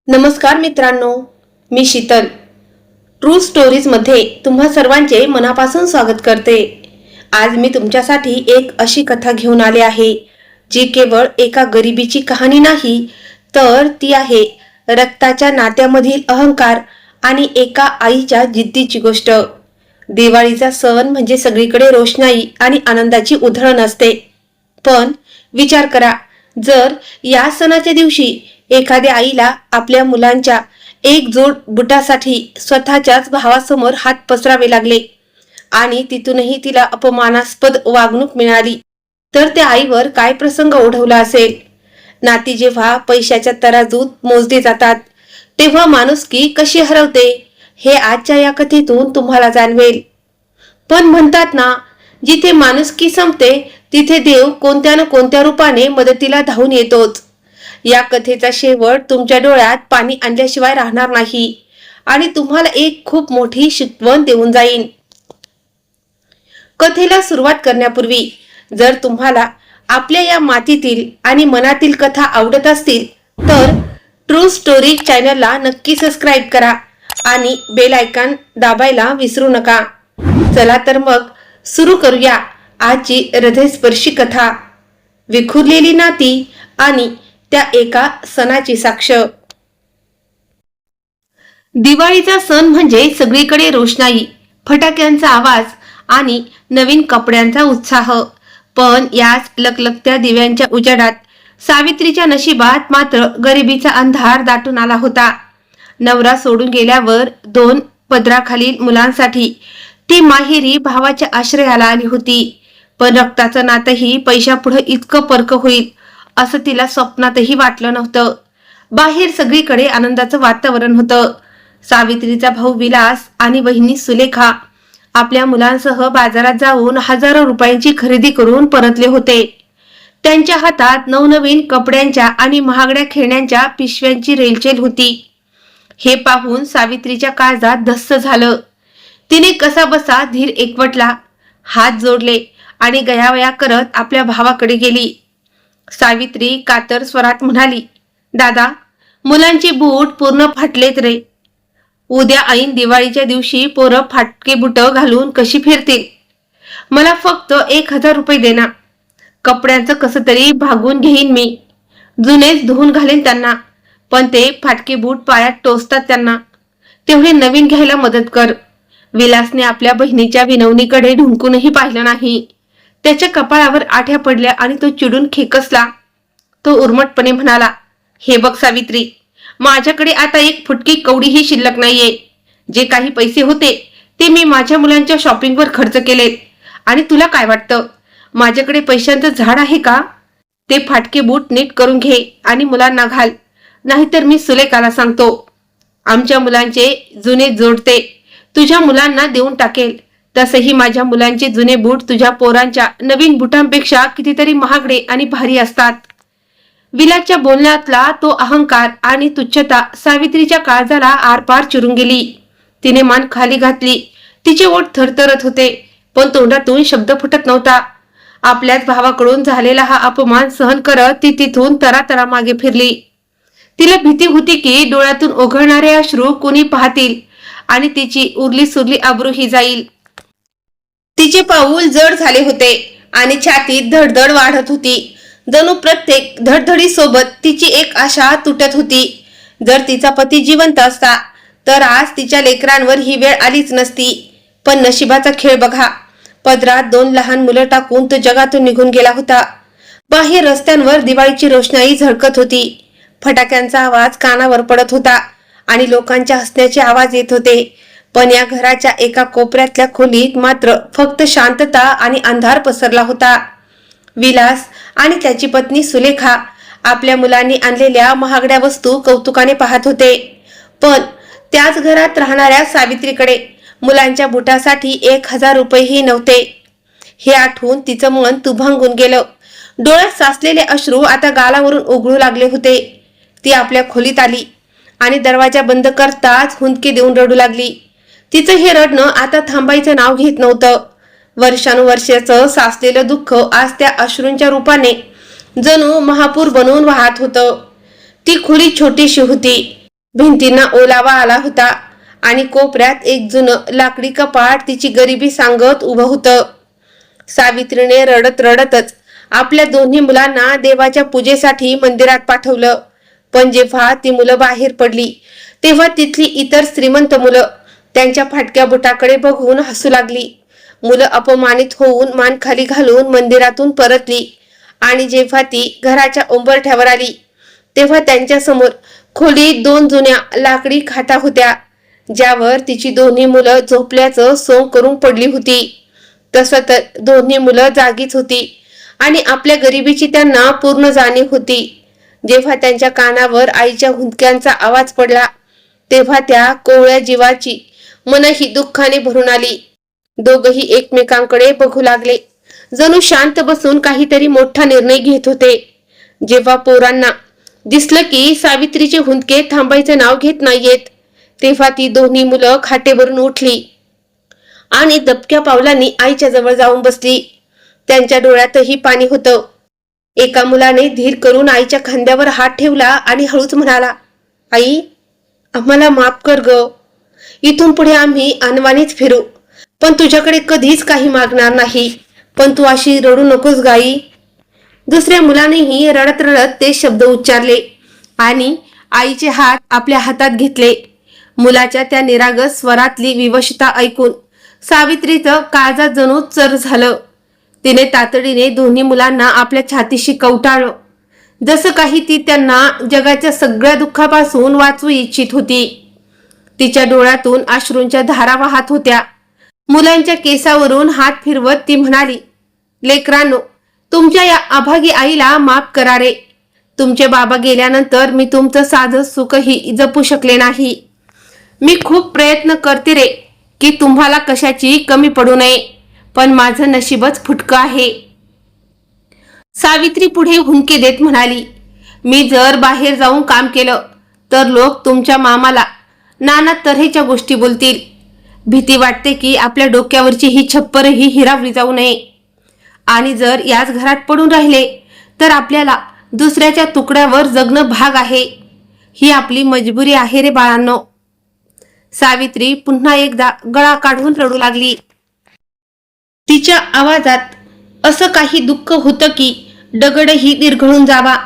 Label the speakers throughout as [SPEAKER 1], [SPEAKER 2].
[SPEAKER 1] नमस्कार मित्रांनो, मी Sheetal true stories मध्ये तुम्हा सर्वांचे मनापासून स्वागत करते। आज मी तुमच्यासाठी एक अशी कथा घेऊन आले आहे जी केवळ एका गरिबीची कहाणी नाही, तर ती आहे रक्ताच्या नात्यामधील अहंकार आणि एका आईच्या जिद्दीची गोष्ट। दिवाळीचा सण म्हणजे सगळीकडे रोषणाई आणि आनंदाची उधळण असते, पण विचार करा, जर या सणाच्या दिवशी एखाद्या आईला आपल्या मुलांच्या एक जोड बुटासाठी स्वतःच्याच भावासमोर हात पसरावे लागले आणि तिथूनही तिला अपमानास्पद वागणूक मिळाली, तर त्या आईवर काय प्रसंग ओढवला असेल। नाती जेव्हा पैशाच्या तराजूत मोजली जातात, तेव्हा माणुसकी कशी हरवते हे आजच्या या कथेतून तुम्हाला जाणवेल। पण म्हणतात ना, जिथे माणुसकी संपते तिथे देव कोणत्या ना कोणत्या रूपाने मदतीला धावून येतोच। या कथेचा शेवट तुमच्या डोळ्यात पाणी आणल्याशिवाय राहणार नाही आणि तुम्हाला एक खूप मोठी शिकवण देऊन जाईल। कथेला सुरुवात करण्यापूर्वी जर तुम्हाला आपल्या या मातीतील आणि मनातील कथा आवडत असतील तर ट्रू स्टोरी चॅनलला नक्की सबस्क्राईब करा आणि बेल आयकॉन दाबायला विसरू नका। चला तर मग सुरू करूया आजची हृदयस्पर्शी कथा, विखुरलेली नाती आणि त्या एका सणाची साक्ष। दिवाळीचा सण म्हणजे सगळीकडे रोषणाई, फटाक्यांचा आवाज आणि नवीन कपड्यांचा उत्साह। पण याच लखलखत्या दिव्यांच्या उजेडात सावित्रीच्या नशिबात मात्र गरिबीचा अंधार दाटून आला होता। नवरा सोडून गेल्यावर दोन पदराखालील मुलांसाठी ती माहेरी भावाच्या आश्रयाला आली होती, पण रक्ताचं नातंही पैशापुढे इतकं परक होईल असं तिला स्वप्नातही वाटलं नव्हतं। बाहेर सगळीकडे आनंदाचं वातावरण होतं। सावित्रीचा भाऊ विलास आणि बहिणी सुलेखा आपल्या मुलांसह बाजारात जाऊन हजारो रुपयांची खरेदी करून परतले होते। त्यांच्या हातात नवनवीन कपड्यांच्या आणि महागड्या खेळण्यांच्या पिशव्यांची रेलचेल होती। हे पाहून सावित्रीच्या काळजात धस्स झालं। तिने कसाबसा धीर एकवटला, हात जोडले आणि गयावया करत आपल्या भावाकडे गेली। सावित्री कातर स्वरात म्हणाली, दादा, मुलांची बूट पूर्ण फाटलेत रे। उद्या ऐन दिवाळीच्या दिवशी पोरं फाटके बुट घालून कशी फिरतील? मला फक्त 1000 रुपये दे ना। कपड्यांचं कसं तरी भागून घेईन मी, जुनेच धुवून घालेन त्यांना, पण ते फाटके बूट पायात टोचतात त्यांना, तेवढे नवीन घ्यायला मदत कर। विलासने आपल्या बहिणीच्या विनवणीकडे ढुंकूनही पाहिलं नाही। त्याच्या कपाळावर आठ्या पडल्या आणि तो चिडून खेकसला। तो उर्मटपणे म्हणाला, हे बघ सावित्री, माझ्याकडे आता एक फुटकी कवडीही शिल्लक नाहीये। जे काही पैसे होते ते मी माझ्या मुलांच्या शॉपिंगवर खर्च केलेत, आणि तुला काय वाटतं माझ्याकडे पैशांचं झाड आहे का? ते फाटके बूट नीट करून घे आणि मुलांना घाल, नाहीतर मी सुलेखाला सांगतो आमच्या मुलांचे जुने जोडते तुझ्या मुलांना देऊन टाकेल। तसेही माझ्या मुलांचे जुने बूट तुझ्या पोरांच्या नवीन बुटांपेक्षा कितीतरी महागडे आणि भारी असतात। विलासच्या बोलण्यातला तो अहंकार आणि तुच्छता सावित्रीच्या काळजाला आरपार चिरून गेली। तिने मान खाली घातली, तिचे ओठ थरथरत होते, पण तोंडातून शब्द फुटत नव्हता। आपल्याच भावाकडून झालेला हा अपमान सहन करत ती तिथून तरातरा मागे फिरली। तिला भीती होती की डोळ्यातून ओघळणारे अश्रू कोणी पाहतील आणि तिची उरली सुरली आबरूही जाईल। तिचे पाऊल जड झाले होते आणि छातीत धडधड वाढत होती। जणू प्रत्येक धडधडी सोबत तिची एक आशा तुटत होती। जर तिचा पती जिवंत असता तर आज तिच्या लेकरांवर ही वेळ आलीच नसती। पण नशिबाचा खेळ बघा, पदरात 2 लहान मुलं टाकून तो जगातून निघून गेला होता। बाहेर रस्त्यांवर दिवाळीची रोषणाई झळकत होती, फटाक्यांचा आवाज कानावर पडत होता आणि लोकांच्या हसण्याचे आवाज येत होते। पण या घराच्या एका कोपऱ्यातल्या खोलीत मात्र फक्त शांतता आणि अंधार पसरला होता। विलास आणि त्याची पत्नी सुलेखा आपल्या मुलांनी आणलेल्या महागड्या वस्तू कौतुकाने पाहत होते, पण त्याच घरात राहणाऱ्या सावित्रीकडे मुलांच्या बुटासाठी 1000 रुपयेही नव्हते। हे आठवून तिचं मन तुभंगून गेलं। डोळ्यात साचलेले अश्रू आता गालावरून ओघळू लागले होते। ती आपल्या खोलीत आली आणि दरवाजा बंद करताच हुंदके देऊन रडू लागली। तिचं हे रडणं आता थांबायचं नाव घेत नव्हतं। वर्षानुवर्षाचं साचलेलं दुःख आज त्या अश्रूंच्या रूपाने जणू महापूर बनवून वाहत होतं। ती खोली छोटीशी होती, भिंतींना ओलावा आला होता आणि कोपऱ्यात एक जुनं लाकडी कपाट तिची गरिबी सांगत उभं होतं. सावित्रीने रडत रडतच आपल्या दोन्ही मुलांना देवाच्या पूजेसाठी मंदिरात पाठवलं. पण जेव्हा ती मुलं बाहेर पडली तेव्हा तिथली इतर श्रीमंत मुलं त्यांच्या फाटक्या बुटाकडे बघून हसू लागली. मुलं अपमानित होऊन मान खाली घालून मंदिरातून परतली आणि जेव्हा ती घराच्या उंबरठ्यावर आली तेव्हा त्यांच्या समोर खोलीत 2 जुन्या लाकडी खाटा होत्या, ज्यावर तिची दोन्ही मुलं झोपल्याचं सोंग करून पडली होती. तसं तर दोन्ही मुलं जागीच होती आणि आपल्या गरिबीची त्यांना पूर्ण जाणीव होती. जेव्हा त्यांच्या कानावर आईच्या हुंदक्यांचा आवाज पडला तेव्हा त्या कोवळ्या जीवाची मनही दुःखाने भरून आली. दोघही एकमेकांकडे बघू लागले, जणू शांत बसून काहीतरी मोठा निर्णय घेत होते. जेव्हा पोरांना दिसलं की सावित्रीचे हुंदके थांबायचं नाव घेत नाहीयेत तेव्हा ती दोन्ही मुलं खाटेवरून उठली आणि दबक्या पावलांनी आईच्या जवळ जाऊन बसली. त्यांच्या डोळ्यातही पाणी होतं. एका मुलाने धीर करून आईच्या खांद्यावर हात ठेवला आणि हळूच म्हणाला, आई, आम्हाला माफ कर ग. इथून पुढे आम्ही अनवाणीच फिरू, पण तुझ्याकडे कधीच काही मागणार नाही. पण तू अशी रडू नकोस गाई. दुसऱ्या मुलानेही रडत रडत ते शब्द उच्चारले आणि आईचे हात आपल्या हातात घेतले. मुलाच्या त्या निरागस स्वरातली विवशता ऐकून सावित्रीचं काळजात जणू चर झालं. तिने तातडीने दोन्ही मुलांना आपल्या छातीशी कवटाळलं, जसं काही ती त्यांना जगाच्या सगळ्या दुःखापासून वाचवू इच्छित होती. तिच्या डोळ्यातून अश्रूंच्या धारा वाहत होत्या. मुलांच्या केसावरून हात फिरवत ती म्हणाली, लेकरांनो, तुमच्या या अभागी आईला माफ करा रे. तुमचे बाबा गेल्यानंतर मी तुमचं साधं सुखही जपू शकले नाही. मी खूप प्रयत्न करते रे की तुम्हाला कशाची कमी पडू नये, पण माझं नशीबच फुटकं आहे. सावित्री पुढे हुंदके देत म्हणाली, मी जर बाहेर जाऊन काम केलं तर लोक तुमच्या मामाला नाना तऱ्हेच्या गोष्टी बोलतील. भीती वाटते की आपल्या डोक्यावरची ही छप्परही हिरावली जाऊ नये. आणि जर याच घरात पडून राहिले तर आपल्याला दुसऱ्याच्या तुकड्यावर जगणं भाग आहे. ही आपली मजबुरी आहे रे बाळांनो. सावित्री पुन्हा एकदा गळा काढून रडू लागली. तिच्या आवाजात असं काही दुःख होतं की दगडही विरघळून जावा.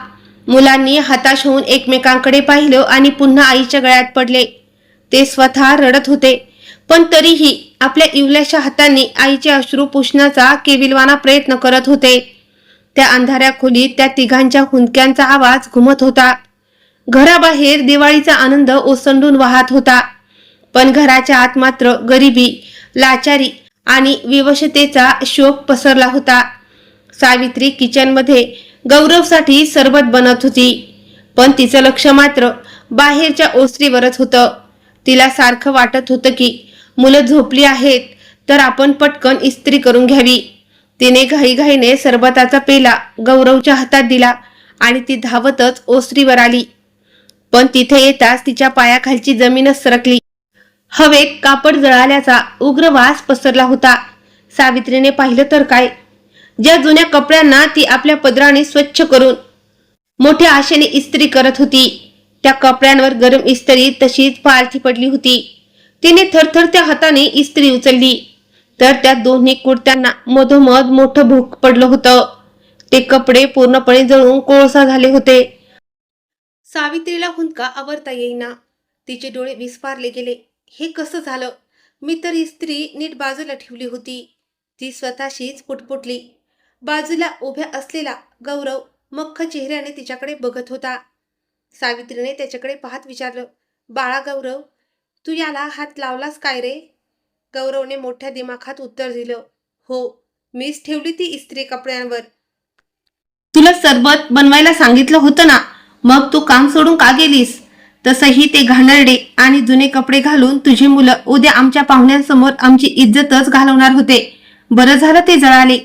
[SPEAKER 1] मुलांनी हताश होऊन एकमेकांकडे पाहिलं आणि पुन्हा आईच्या गळ्यात पडले. ते स्वतः रडत होते, पण तरीही आपल्या इवल्याशा हातांनी आईचे अश्रू पुसण्याचा केविलवाना प्रयत्न करत होते. त्या अंधाऱ्या खोलीत त्या तिघांच्या हुंदक्यांचा आवाज घुमत होता. घराबाहेर दिवाळीचा आनंद ओसंडून वाहत होता, पण घराच्या आत मात्र गरिबी, लाचारी आणि विवशतेचा शोक पसरला होता. सावित्री किचनमध्ये गौरवसाठी सरबत बनत होती, पण तिचं लक्ष मात्र बाहेरच्या ओसरीवरच होतं. तिला सारखं वाटत होतं की मुलं झोपली आहेत तर आपण पटकन इस्त्री करून घ्यावी. तिने घाईघाईने सरबताचा पेला गौरवच्या हातात दिला आणि ती धावतच ओसरीवर आली. पण तिथे येताच तिच्या पायाखालची जमीनच सरकली. हवेत कापड जळाल्याचा उग्र वास पसरला होता. सावित्रीने पाहिलं तर काय, ज्या जुन्या कपड्यांना ती आपल्या पदराने स्वच्छ करून मोठ्या आशेने इस्त्री करत होती, त्या कपड्यांवर गरम इस्त्री तशीच पालथी पडली होती. तिने थरथरत्या हाताने इस्त्री उचलली तर त्या दोन्ही कुर्त्यांना मधोमध मोठं भोक पडलं होतं. ते कपडे पूर्णपणे जळून कोळसा झाले होते. सावित्रीला हुंदका आवरता येईना. तिचे डोळे विस्फारले गेले. हे कसं झालं? मी तर इस्त्री नीट बाजूला ठेवली होती. ती स्वतःशीच पुटपुटली. बाजूला उभ्या असलेला गौरव मख्ख चेहऱ्याने तिच्याकडे बघत होता. सावित्रीने त्याच्याकडे पाहत विचारलं, बाळा गौरव, तू याला हात लावलास काय रे? गौरवने मोठ्या दिमाखात उत्तर दिलं, हो, मीच ठेवली ती इस्त्री कपड्यांवर. तुला सरबत बनवायला सांगितलं होतं ना, मग तू काम सोडून का गेलीस? तसंही ते घाणेरडे आणि जुने कपडे घालून तुझी मुलं उद्या आमच्या पाहुण्यांसमोर आमची इज्जतच घालवणार होते. बरं झालं ते जळाले.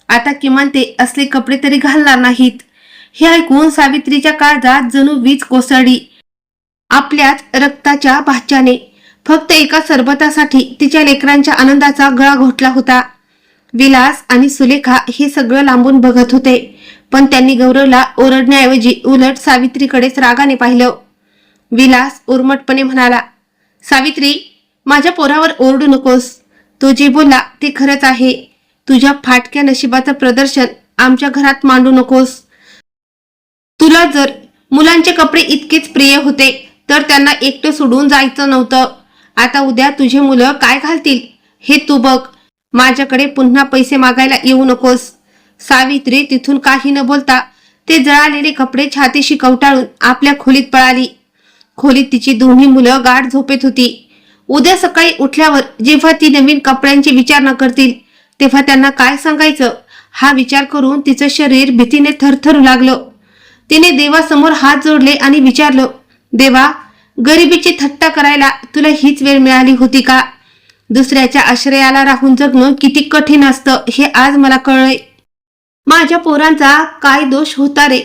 [SPEAKER 1] आता किमान ते असले कपडे तरी घालणार नाहीत. हे ऐकून सावित्रीच्या काळजात जणू वीज कोसळली. आपल्याच रक्ताच्या भाच्याने फक्त एका सरबतासाठी तिच्या लेकरांच्या आनंदाचा गळा घोटला होता. विलास आणि सुलेखा हे सगळं लांबून बघत होते, पण त्यांनी गौरवला ओरडण्याऐवजी उलट सावित्रीकडेच रागाने पाहिलं. विलास उर्मटपणे म्हणाला. सावित्री, माझ्या पोरावर ओरडू नकोस. तो जे बोलला ते खरंच आहे. तुझ्या फाटक्या नशिबाचं प्रदर्शन आमच्या घरात मांडू नकोस. तुला जर मुलांचे कपडे इतकेच प्रिय होते तर त्यांना एकटं सोडून जायचं नव्हतं. आता उद्या तुझे मुलं काय घालतील हे तू बघ. माझ्याकडे पुन्हा पैसे मागायला येऊ नकोस. सावित्री तिथून काही न बोलता ते जळालेले कपडे छातीशी कवटाळून आपल्या खोलीत पळाली. खोलीत तिची दोन्ही मुलं गाढ झोपेत होती. उद्या सकाळी उठल्यावर जेव्हा ती नवीन कपड्यांची विचारणा करतील तेव्हा त्यांना काय सांगायचं हा विचार करून तिचं शरीर भीतीने थरथरू लागलं. तिने देवासमोर हात जोडले आणि विचारलं, देवा, गरिबीची थट्टा करायला तुला हीच वेळ मिळाली होती का? दुसऱ्याच्या आश्रयाला राहून जगणं किती कठीण असतं हे आज मला कळलंय. माझ्या पोरांचा काय दोष होता रे?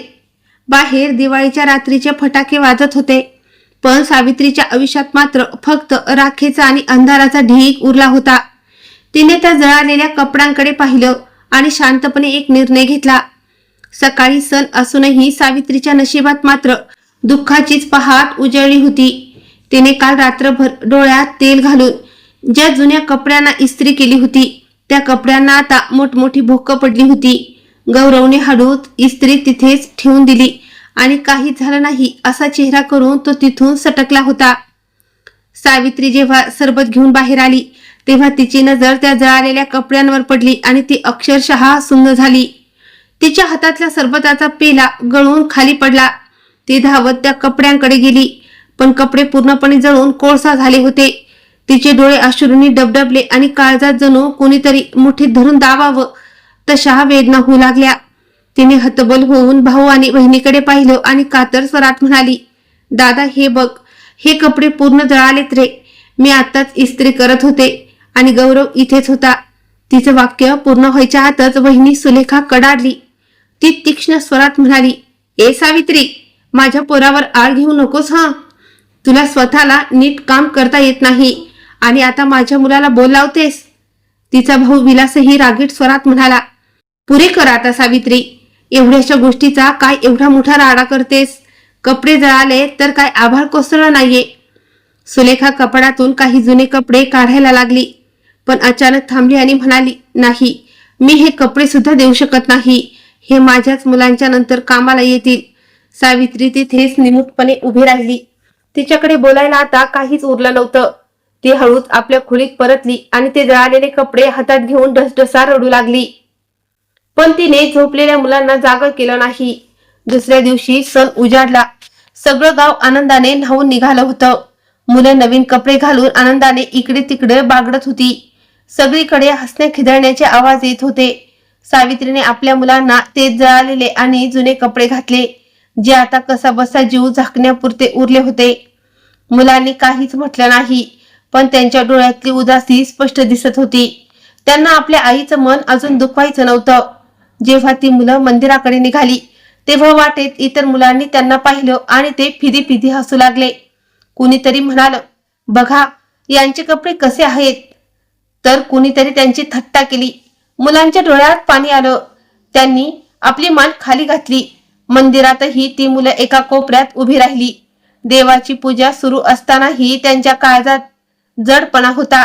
[SPEAKER 1] बाहेर दिवाळीच्या रात्रीचे फटाके वाजत होते, पण सावित्रीच्या आयुष्यात मात्र फक्त राखेचा आणि अंधाराचा ढीग उरला होता. तिने त्या जळालेल्या कपड्यांकडे पाहिलं आणि शांतपणे एक निर्णय घेतला. सकाळी सण असूनही सावित्रीच्या नशिबात मात्र दुःखाचीच पहाट उजळली होती. तिने काल रात्रभर डोळ्यात तेल घालून ज्या जुन्या कपड्यांना इस्त्री केली होती त्या कपड्यांना आता मोठमोठी भोकं पडली होती. गौरवने हळूच इस्त्री तिथेच ठेवून दिली आणि काही झालं नाही असा चेहरा करून तो तिथून सटकला होता. सावित्री जेव्हा सरबत घेऊन बाहेर आली तेव्हा तिची नजर त्या जळालेल्या कपड्यांवर पडली आणि ती अक्षरशः सुन्न झाली. तिच्या हातातल्या सरबताचा पेला गळून खाली पडला. ती धावत त्या कपड्यांकडे गेली, पण कपडे पूर्णपणे जळून कोळसा झाले होते. तिचे डोळे अश्रूंनी डबडबले आणि काळजात जणू कोणीतरी मुठीत धरून दाबावं तशा वेदना होऊ लागल्या. तिने हतबल होऊन भाऊ आणि बहिणीकडे पाहिलं आणि कातर स्वरात म्हणाली, दादा, हे बघ, हे कपडे पूर्ण जळालेत रे. मी आताच इस्त्री करत होते आणि गौरव इथेच होता. तिचं वाक्य पूर्ण व्हायच्या आतच वहिनी सुलेखा कडाडली. ती तीक्ष्ण स्वरात म्हणाली, ए सावित्री, माझ्या पोरावर आळ घेऊ नकोस हं. तुला स्वतःला नीट काम करता येत नाही आणि आता माझ्या मुलाला बोलावतेस. तिचा भाऊ विलासही रागीट स्वरात म्हणाला, पुरे कर आता सावित्री, एवढ्याशा गोष्टीचा काय एवढा मोठा राडा करतेस? कपडे जळाले तर काय आभाळ कोसळलं नाहीये. सुलेखा कपड्यातून काही जुने कपडे काढायला लागली, पण अचानक थांबली आणि म्हणाली, नाही, मी हे कपडे सुद्धा देऊ शकत नाही. हे माझ्याच मुलांच्या नंतर कामाला येतील. सावित्री तिथेच निमूटपणे उभी राहिली. तिच्याकडे बोलायला आता काहीच उरलं नव्हतं. ती हळूच आपल्या खोलीत परतली आणि ते जळालेले कपडे हातात घेऊन ढसढसा रडू लागली. पण तिने झोपलेल्या मुलांना जागं केलं नाही. दुसऱ्या दिवशी सण उजाडला. सगळं गाव आनंदाने न्हावून निघालं होतं. मुलं नवीन कपडे घालून आनंदाने इकडे तिकडे बागडत होती. सगळीकडे हसण्या खिदळण्याचे आवाज येत होते. सावित्रीने आपल्या मुलांना ते जळालेले आणि जुने कपडे घातले, जे आता कसा बसा जीव झाकण्यापुरते उरले होते. मुलांनी काहीच म्हटलं नाही, पण त्यांच्या डोळ्यातली उदासी स्पष्ट दिसत होती. त्यांना आपल्या आईचं मन अजून दुखवायचं नव्हतं. जेव्हा ती मुलं मंदिराकडे निघाली तेव्हा वाटेत इतर मुलांनी त्यांना पाहिलं आणि ते फिदी फिदी हसू लागले. कुणीतरी म्हणालं, बघा, यांचे कपडे कसे आहेत. तर कुणीतरी त्यांची थट्टा केली. मुलांच्या डोळ्यात पाणी आलं. त्यांनी आपली मान खाली घातली. मंदिरातही ती मुलं एका कोपऱ्यात उभी राहिली. देवाची पूजा सुरू असतानाही त्यांच्या काळजात जडपणा होता.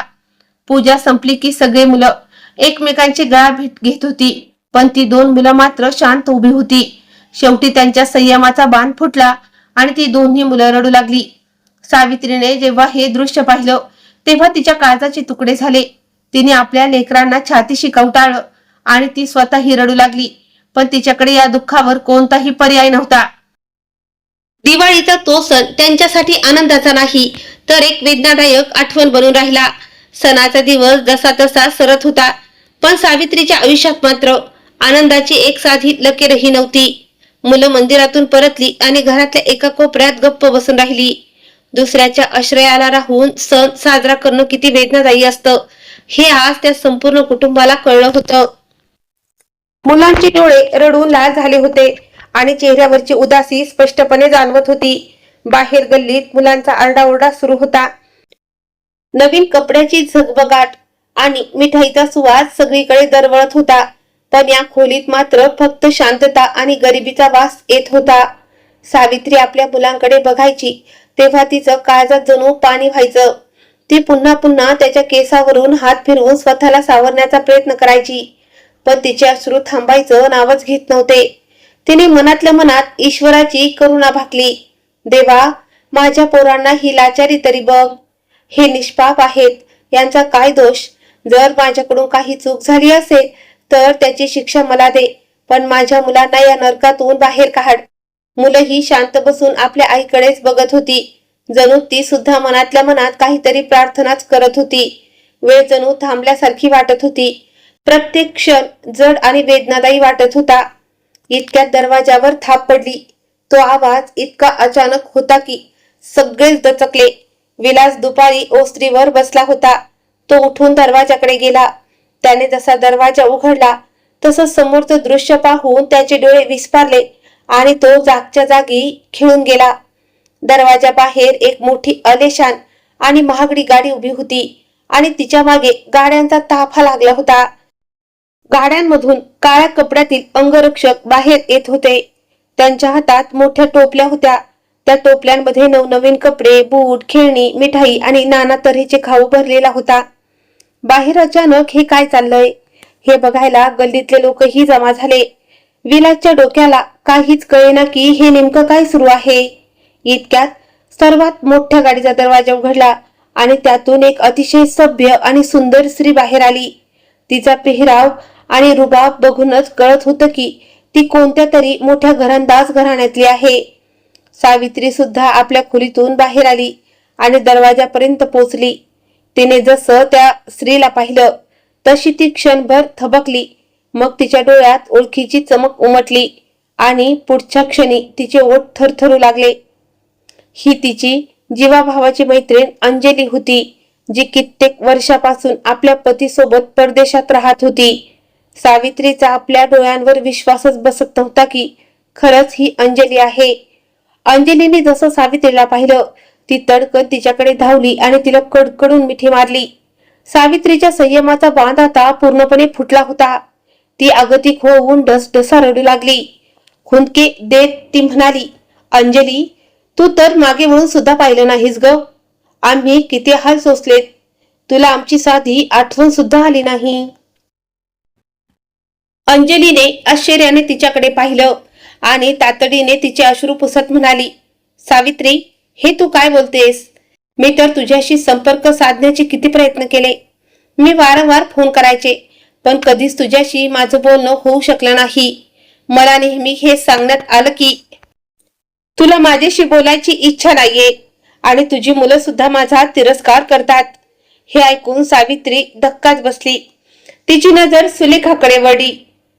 [SPEAKER 1] पूजा संपली की सगळे मुलं एकमेकांची गळा भेट घेत होती, पण ती दोन मुलं मात्र शांत उभी होती. शेवटी त्यांच्या संयमाचा बांध फुटला आणि ती दोन्ही मुलं रडू लागली. सावित्रीने जेव्हा हे दृश्य पाहिलं तेव्हा तिच्या काळजाचे तुकडे झाले. तिने आपल्या लेकरांना छातीशी कवटाळलं आणि ती स्वतःही रडू लागली, पण तिच्याकडे या दुःखावर कोणताही पर्याय नव्हता. दिवाळीचा तो सण त्यांच्यासाठी आनंदाचा नाही तर एक वेदनादायक आठवण बनून राहिला. सणाचा दिवस जसा तसा सरत होता, पण सावित्रीच्या आयुष्यात मात्र आनंदाची एक साधी लकीरही नव्हती. मुलं मंदिरातून परतली आणि घरातल्या एका कोपऱ्यात गप्प बसून राहिली. दुसऱ्याच्या आश्रयाला राहून सण साजरा करणं किती वेदनादायी असतं हे आज त्या संपूर्ण कुटुंबाला कळलं होतं. मुलांचे डोळे रडून लाल झाले होते आणि चेहऱ्यावरची उदासी स्पष्टपणे जाणवत होती. बाहेर गल्लीत मुलांचा आरडाओरडा सुरू होता. नवीन कपड्याची झगबगाट आणि मिठाईचा सुवास सगळीकडे दरवळत होता, पण या खोलीत मात्र फक्त शांतता आणि गरिबीचा वास येत होता. सावित्री आपल्या मुलांकडे बघायची तेव्हा तिचं काळजात जणू पाणी व्हायचं. ती पुन्हा पुन्हा त्याच्या केसावरून हात फिरवून स्वतःला सावरण्याचा प्रयत्न करायची, पण तिचे अश्रू थांबायचं नावच घेत नव्हते. तिने मनातल्या मनात ईश्वराची करुणा भाकली. देवा, माझ्या पोरांना ही लाचारी तरी बघ. हे निष्पाप आहेत, यांचा काय दोष? जर माझ्याकडून काही चूक झाली असेल तर त्याची शिक्षा मला दे, पण माझ्या मुलांना या नरकातून बाहेर काढ. मुलं ही शांत बसून आपल्या आईकडेच बघत होती. जणू ती सुद्धा मनातल्या मनात काहीतरी प्रार्थनाच करत होती. वेळ जणू थांबल्यासारखी वाटत होती. प्रत्येक क्षण जड आणि वेदनादायी वाटत होता. इतक्यात दरवाजावर थाप पडली. तो आवाज इतका अचानक होता की सगळेच दचकले. विलास दुपारी ओसरीवर बसला होता. तो उठून दरवाजाकडे गेला. त्याने जसा दरवाजा उघडला तसं समोरचं दृश्य पाहून त्याचे डोळे विस्फारले आणि तो जागच्या जागी खिळून गेला. दरवाजा बाहेर एक मोठी आलिशान आणि महागडी गाडी उभी होती आणि तिच्या मागे गाड्यांचा ताफा लागला होता. गाड्यांमधून काळ्या कपड्यातील अंगरक्षक बाहेर येत होते. त्यांच्या हातात मोठ्या टोपल्या होत्या. त्या टोपल्यांमध्ये नवनवीन कपडे, बूट, खेळणी, मिठाई आणि नाना तऱ्हेचे खाऊ भरलेला होता. बाहेर अचानक हे काय चाललंय हे बघायला गल्लीतले लोकही जमा झाले. विलासच्या डोक्याला काहीच कळेना की हे नेमकं काय सुरू आहे. इतक्यात सर्वात मोठ्या गाडीचा दरवाजा उघडला आणि त्यातून एक अतिशय सभ्य आणि सुंदर स्त्री बाहेर आली. तिचा पेहराव आणि रुबाब बघूनच कळत होतं की ती कोणत्या तरी मोठ्या घरंदाज घराण्यातली आहे. सावित्री सुद्धा आपल्या खोलीतून बाहेर आली आणि दरवाजापर्यंत पोहोचली. तिने जसं त्या स्त्रीला पाहिलं तशी ती क्षणभर थबकली. मग तिच्या डोळ्यात ओळखीची चमक उमटली आणि पुढच्या क्षणी तिचे ओठ थरथरू लागले. ही तिची जीवाभावाची मैत्रीण अंजली होती, जी कित्येक वर्षापासून आपल्या पतीसोबत परदेशात राहत होती. सावित्रीचा आपल्या डोळ्यांवर विश्वासच बसत नव्हता की खरंच ही अंजली आहे. अंजलीने जसं सावित्रीला पाहिलं ती तडकन तिच्याकडे धावली आणि तिला कडकडून मिठी मारली. सावित्रीच्या संयमाचा बांध आता पूर्णपणे फुटला होता. ती अगतिक होऊन डसडसा रडू लागली. हुंदके देत ती म्हणाली, अंजली, तू तर मागे वळून सुद्धा पाहिलं नाहीस ग. आम्ही किती हाल सोसलेत, तुला आमची साधी आठवण सुद्धा आली नाही. अंजलीने आश्चर्याने तिच्याकडे पाहिलं आणि तातडीने तिचे अश्रू पुसत म्हणाली, सावित्री, हे तू काय बोलतेस? मी तर तुझ्याशी संपर्क साधण्याचे किती प्रयत्न केले. मी वारंवार फोन करायचे, पण कधीच तुझ्याशी माझं बोलणं होऊ शकलं नाही. मला नेहमी हे सांगण्यात आलं की तुला माझ्याशी बोलायची इच्छा नाहीये आणि तुझी मुलं सुद्धा माझा तिरस्कार करतात. हे ऐकून सावित्री धक्काच बसली. तिची नजर सुलेखाकडे वळली,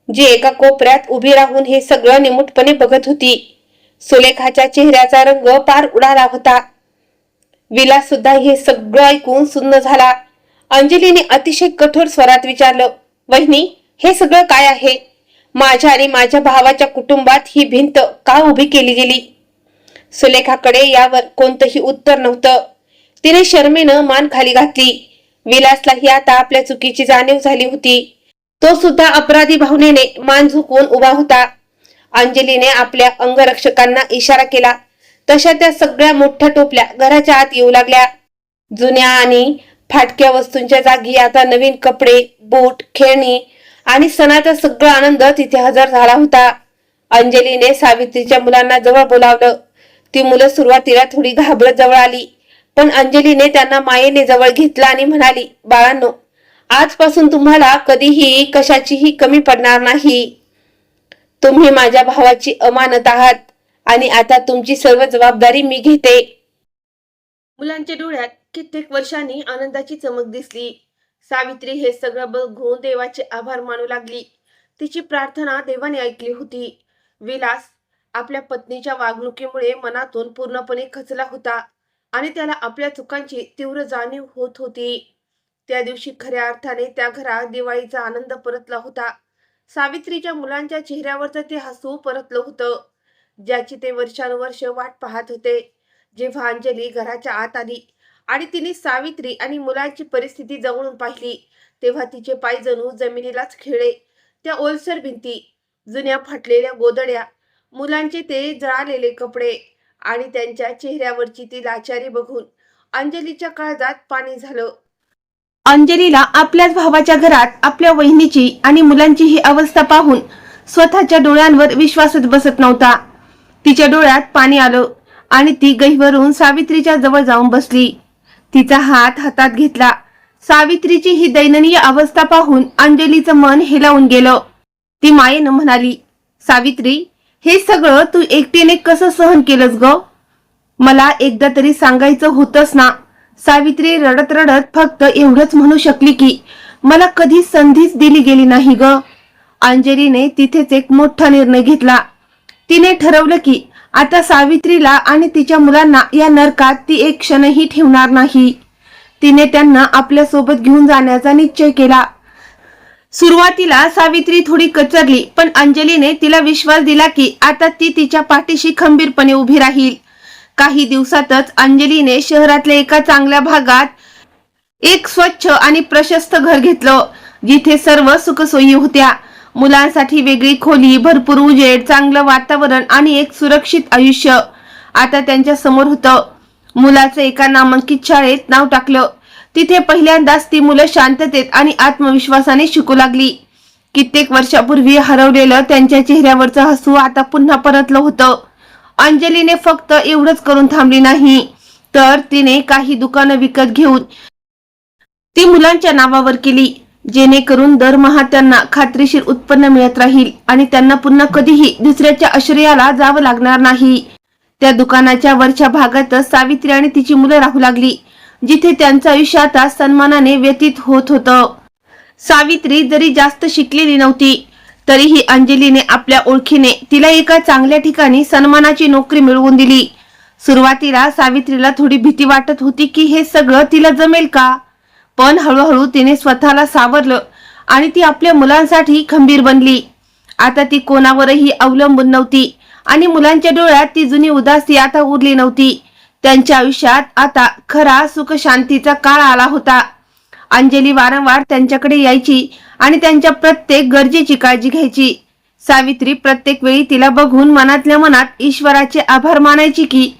[SPEAKER 1] जी एका कोपऱ्यात उभी राहून हे सगळं निमूटपणे बघत होती. सुलेखाच्या चेहऱ्याचा रंग पार उडाला होता. विलास सुद्धा हे सगळं ऐकून सुन्न झाला. अंजलीने अतिशय कठोर स्वरात विचारलं, वहिनी, हे सगळं काय आहे? माझ्या आणि माझ्या भावाच्या कुटुंबात ही भिंत का उभी केली गेली? सुलेखाकडे यावर कोणतंही उत्तर नव्हतं. तिने शर्मेनं मान खाली घातली. विलासलाही आता आपल्या चुकीची जाणीव झाली होती. तो सुद्धा अपराधी भावनेने मान झुकवून उभा होता. अंजलीने आपल्या अंगरक्षकांना इशारा केला तशा त्या सगळ्या मोठ्या टोपल्या घराच्या आत येऊ लागल्या. जुन्या आणि फाटक्या वस्तूंच्या जागी आता नवीन कपडे, बूट, खेळणी आणि सणाचा सगळा आनंद तिथे हजर झाला होता. अंजलीने सावित्रीच्या मुलांना जवळ बोलावलं. ती मुलं सुरुवातीला थोडी घाबरत जवळ आली, पण अंजलीने त्यांना मायेने जवळ घेतलं आणि म्हणाली, बाळांनो, आजपासून तुम्हाला कधीही कशाचीही कमी पडणार नाही. तुम्ही माझ्या भावाची अमानत आहात आणि आता तुमची सर्व जबाबदारी मी घेते. मुलांच्या डोळ्यात कित्येक वर्षांनी आनंदाची चमक दिसली. सावित्री हे सगळं बघून देवाचे आभार मानू लागली. तिची प्रार्थना देवाने ऐकली होती. विलास आपल्या पत्नीच्या वागणुकीमुळे मनातून पूर्णपणे खचला होता आणि त्याला आपल्या चुकांची तीव्र जाणीव होत होती. त्या दिवशी खऱ्या अर्थाने त्या घरात दिवाळीचा आनंद परतला होता. सावित्रीच्या मुलांच्या चेहऱ्यावरचं ते हसू परतलं होतं, ज्याची ते वर्षानुवर्ष वाट पाहत होते. जेव्हा अंजली घराच्या आत आली आणि तिने सावित्री आणि मुलांची परिस्थिती जवळून पाहिली, तेव्हा तिचे पाय जणू जमिनीलाच खिळले. त्या ओलसर भिंती, जुन्या फाटलेल्या गोधड्या, मुलांचे ते जळालेले कपडे आणि त्यांच्या चेहऱ्यावरची ती लाचारी बघून अंजलीच्या काळजात पाणी झालं. अंजलीला आपल्याच भावाच्या घरात आपल्या वहिनीची आणि मुलांची ही अवस्था पाहून स्वतःच्या डोळ्यांवर विश्वासच बसत नव्हता. तिच्या डोळ्यात पाणी आलं आणि ती गहिवरून सावित्रीच्या जवळ जाऊन बसली. तिचा हात हातात घेतला. सावित्रीची ही दयनीय अवस्था पाहून अंजलीचं मन हेलावून गेलं. ती मायेनं म्हणाली, सावित्री, हे सगळं तू एकटीने कसं सहन केलंस ग? मला एकदा तरी सांगायचं होतंस ना. सावित्री रडत रडत फक्त एवढंच म्हणू शकली की मला कधी संधीच दिली गेली नाही ग. अंजलीने तिथेच एक मोठा निर्णय घेतला. तिने ठरवलं की आता सावित्रीला आणि तिच्या मुलांना या नरकात ती एक क्षणही ठेवणार नाही. तिने त्यांना आपल्या सोबत घेऊन जाण्याचा निश्चय केला. सुरुवातीला सावित्री थोडी कचरली, पण अंजलीने तिला विश्वास दिला की आता ती तिच्या पाठीशी खंबीरपणे उभी राहील. काही दिवसातच अंजलीने शहरातल्या एका चांगल्या भागात एक स्वच्छ आणि प्रशस्त घर घेतलं, जिथे सर्व सुखसोयी होत्या. मुलांसाठी वेगळी खोली, भरपूर उजेड, चांगलं वातावरण आणि एक सुरक्षित आयुष्य आता त्यांच्या समोर होतं. मुलाचं एका नामांकित शाळेत नाव टाकलं. तिथे पहिल्यांदाच ती मुलं शांततेत आणि आत्मविश्वासाने शिकू लागली. कित्येक वर्षापूर्वी हरवलेलं त्यांच्या चेहऱ्यावरचं हसू आता पुन्हा परतलं होतं. अंजलीने फक्त एवढंच करून थांबली नाही, तर तिने काही दुकानं विकत घेऊन ती मुलांच्या नावावर केली, जेणेकरून दरमहा त्यांना खात्रीशीर उत्पन्न मिळत राहील आणि त्यांना पुन्हा कधीही दुसऱ्याच्या आश्रयाला जावं लागणार नाही. त्या दुकानाच्या वरच्या भागातच सावित्री आणि तिची मुलं राहू लागली, जिथे त्यांचं आयुष्य आता सन्मानाने व्यतीत होत होतं. सावित्री जरी जास्त शिकलेली नव्हती, तरीही अंजलीने आपल्या ओळखीने तिला एका चांगल्या ठिकाणी सन्मानाची नोकरी मिळवून दिली. सुरुवातीला सावित्रीला थोडी भीती वाटत होती की हे सगळं तिला जमेल का, पण हळूहळू तिने स्वतःला सावरलं आणि ती आपल्या मुलांसाठी खंबीर बनली. आता ती कोणावरही अवलंबून नव्हती आणि मुलांच्या डोळ्यात ती जुनी उदासी आता उरली नव्हती. त्यांच्या आयुष्यात आता खरा सुख शांतीचा काळ आला होता. अंजली वारंवार त्यांच्याकडे यायची आणि त्यांच्या प्रत्येक गरजेची काळजी घ्यायची. सावित्री प्रत्येक वेळी तिला बघून मनातल्या मनात ईश्वराचे आभार मानायची की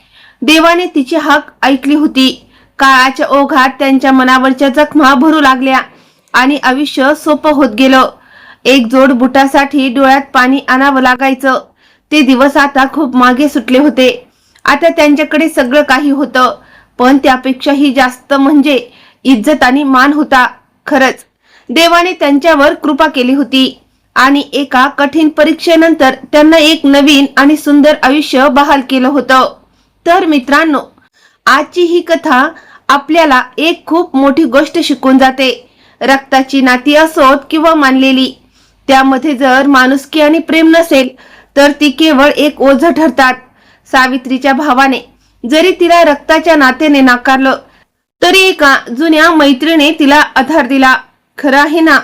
[SPEAKER 1] देवाने तिची हाक ऐकली होती. काळाच्या ओघात त्यांच्या मनावरच्या जखमा भरू लागल्या आणि आयुष्य सोपं होत गेलं. एक जोड बुटासाठी डोळ्यात पाणी आणावं लागायचं. ते दिवस आता खूप मागे सुटले होते. आता त्यांच्याकडे सगळं काही होतं, पण त्यापेक्षाही जास्त म्हणजे इज्जत आणि मान होता. खरंच देवाने त्यांच्यावर कृपा केली होती आणि एका कठीण परीक्षेनंतर त्यांना एक नवीन आणि सुंदर आयुष्य बहाल केलं होतं. तर मित्रांनो, आजची ही कथा आपल्याला एक खूप मोठी गोष्ट शिकवून जाते. रक्ताची नाती असोत किंवा मानलेली, त्यामध्ये जर माणुसकी आणि प्रेम नसेल तर ती केवळ एक ओझं ठरतात. सावित्रीच्या भावाने जरी तिला रक्ताच्या नात्याने नाकारलं, तरी एका जुन्या मैत्रिणीने तिला आधार दिला. खरं आहे ना,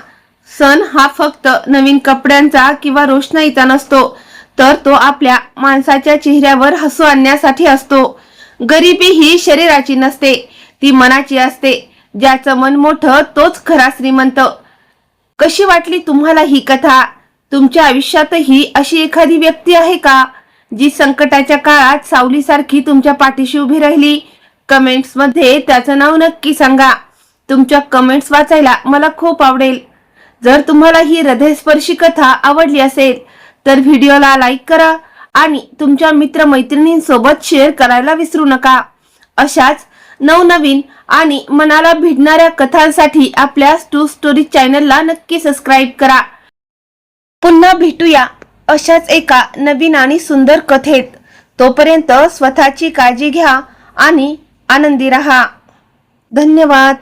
[SPEAKER 1] सण हा फक्त नवीन कपड्यांचा किंवा रोषणाईचा नसतो, तर तो आपल्या माणसाच्या चेहऱ्यावर हसू आणण्यासाठी असतो. गरिबी ही शरीराची नसते, ती मनाची असते. ज्याचं मन मोठं तोच खरा श्रीमंत. कशी वाटली तुम्हाला ही कथा? तुमच्या आयुष्यातही अशी एखादी व्यक्ती आहे का, जी संकटाच्या काळात सावलीसारखी तुमच्या पाठीशी उभी राहिली? कमेंट्स मध्ये त्याचं नाव नक्की सांगा. तुमच्या कमेंट्स वाचायला मला खूप आवडेल. जर तुम्हाला ही हृदयस्पर्शी कथा आवडली असेल तर व्हिडिओला लाईक करा आणि तुमच्या मित्रमैत्रिणींसोबत शेअर करायला विसरू नका. अशाच नवनवीन आणि मनाला भिडणाऱ्या कथांसाठी आपल्या टू स्टोरी चॅनलला नक्की सबस्क्राईब करा. पुन्हा भेटूया अशाच एका नवीन आणि सुंदर कथेत. तोपर्यंत स्वतःची काळजी घ्या आणि आनंदी रहा. धन्यवाद.